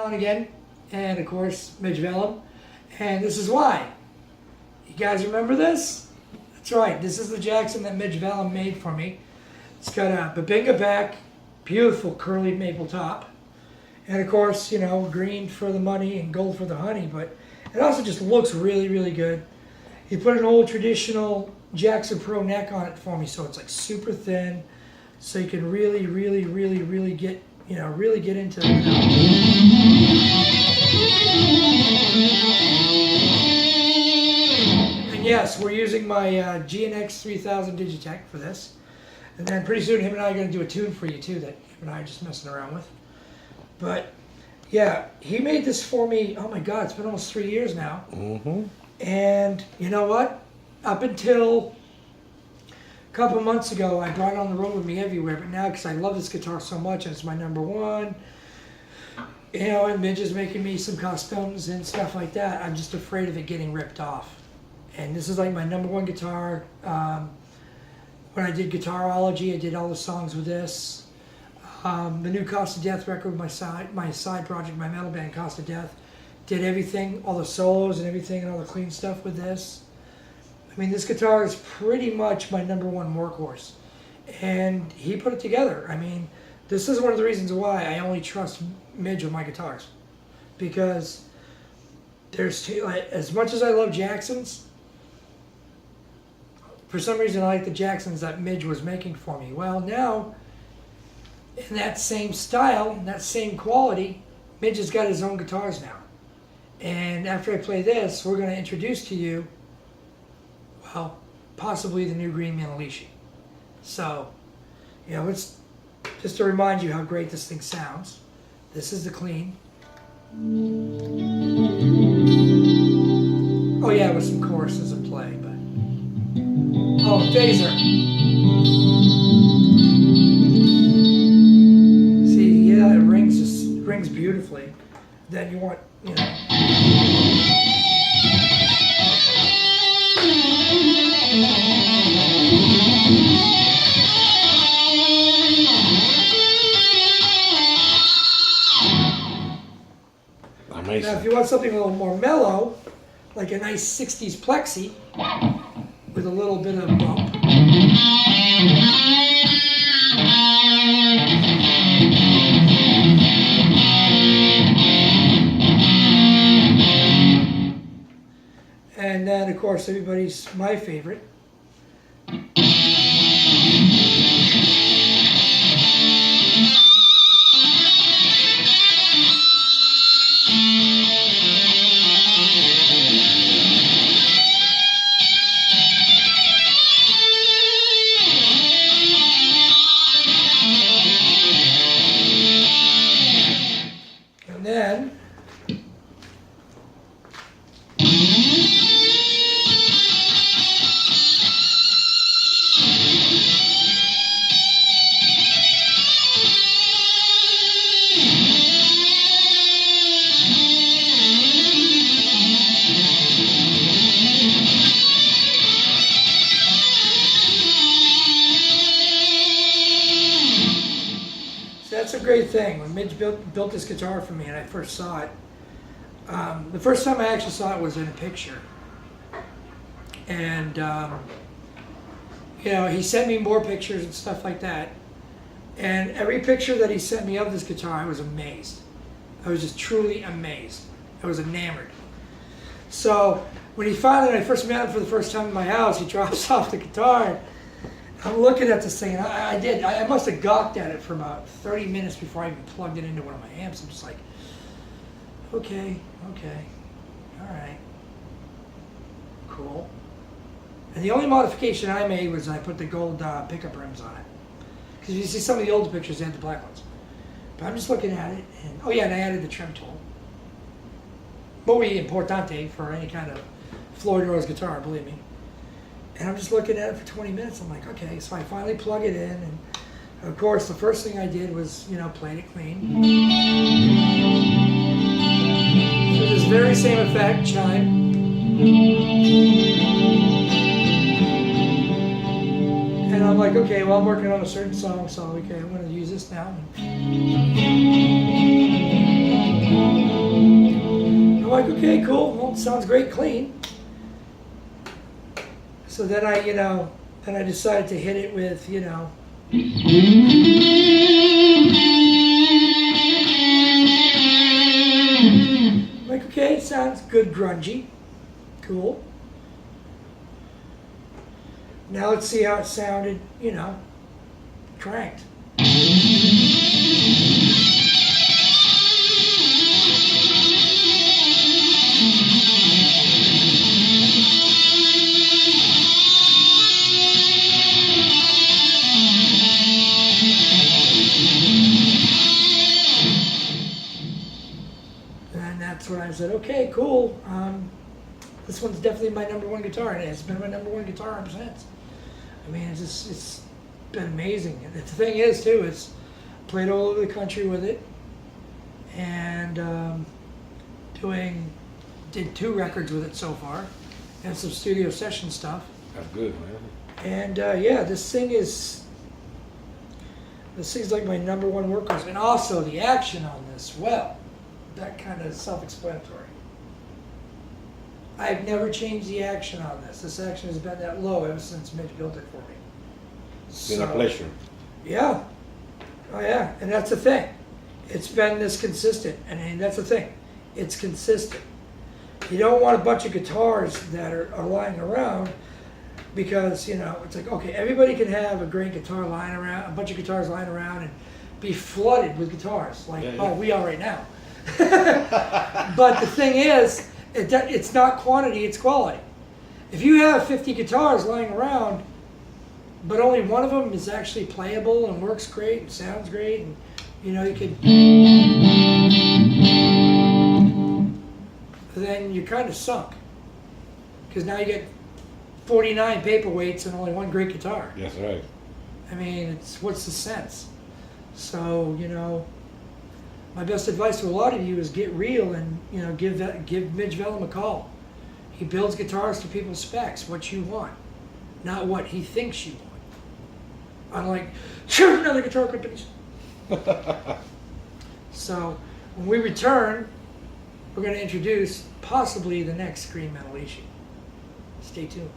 now and again, and of course, Midge Velam. And this is why. You guys remember this? That's right, this is the Jackson that Midge Velam made for me. It's got a Babinga back, beautiful curly maple top, and of course, you know, green for the money and gold for the honey, but it also just looks really, really good. He put an old traditional Jackson Pro neck on it for me, so it's like super thin, so you can really, really, really, really get, you know, really get into it. And yes, we're using my GNX 3000 Digitech for this. And then pretty soon him and I are going to do a tune for you too that him and I are just messing around with. But yeah, he made this for me, oh my God, it's been almost 3 years now. Mm-hmm. And you know what? Up until a couple months ago, I brought it on the road with me everywhere. But now, because I love this guitar so much, and it's my number one, you know, and Midge is making me some customs and stuff like that, I'm just afraid of it getting ripped off. And this is like my number one guitar. When I did Guitarology, I did all the songs with this. The new Cost of Death record with my side project, my metal band Cost of Death, did everything, all the solos and everything and all the clean stuff with this. I mean, this guitar is pretty much my number one workhorse. And he put it together. I mean, this is one of the reasons why I only trust Midge with my guitars. Because there's two, as much as I love Jacksons, for some reason I like the Jacksons that Midge was making for me. Well, now, in that same style, that same quality, Midge has got his own guitars now. And after I play this, we're going to introduce to you, well, possibly the new Green Manalishi. So, you know, it's just to remind you how great this thing sounds. This is the clean. Oh yeah, with some choruses in play, but... Oh, phaser. See, yeah, it rings beautifully. Then you want, you know... Amazing. Now, if you want something a little more mellow, like a nice 60s plexi with a little bit of bump. And then, of course, my favorite. And then, that's a great thing. When Midge built this guitar for me and I first saw it, the first time I actually saw it was in a picture. And, you know, he sent me more pictures and stuff like that. And every picture that he sent me of this guitar, I was amazed. I was just truly amazed. I was enamored. So when he finally, when I first met him for the first time in my house, he drops off the guitar. I'm looking at this thing, and I must have gawked at it for about 30 minutes before I even plugged it into one of my amps. I'm just like, okay, all right, cool. And the only modification I made was I put the gold pickup rims on it. Because you see some of the older pictures, they had the black ones. But I'm just looking at it, and oh yeah, and I added the trim tool. Muy importante for any kind of Floyd Rose guitar, believe me. And I'm just looking at it for 20 minutes. I'm like, okay, so I finally plug it in, and of course, the first thing I did was, you know, played it clean. So this very same effect, chime. And I'm like, okay, well, I'm working on a certain song, so okay, I'm going to use this now. okay, cool. Well, sounds great, clean. So then I, then I decided to hit it with, like, okay, sounds good, grungy, cool. Now let's see how it sounded, cranked. And that's when I said, okay, cool. This one's definitely my number one guitar, and it's been my number one guitar ever since. I mean, it's been amazing. And the thing is, too, it's played all over the country with it, and did 2 records with it so far, and some studio session stuff. That's good, man. And yeah, this thing's like my number one workhorse, and also the action on this. Well, that kind of self-explanatory. I've never changed the action on this. This action has been that low ever since Mitch built it for me. It's been a pleasure. Yeah. Oh yeah, and that's the thing. It's been this consistent, and I mean, that's the thing. It's consistent. You don't want a bunch of guitars that are lying around, because it's like, okay, everybody can have a great guitar lying around, a bunch of guitars lying around, and be flooded with guitars like we are right now. But the thing is, it's not quantity, it's quality. If you have 50 guitars lying around, but only one of them is actually playable and works great and sounds great, and you could, then you're kind of sunk, because now you get 49 paperweights and only one great guitar. That's right. I mean, what's the sense? So my best advice to a lot of you is get real, and give Midge Velam a call. He builds guitars to people's specs, what you want, not what he thinks you want. Unlike other guitar companies. So when we return, we're going to introduce possibly the next Scream Metal issue. Stay tuned.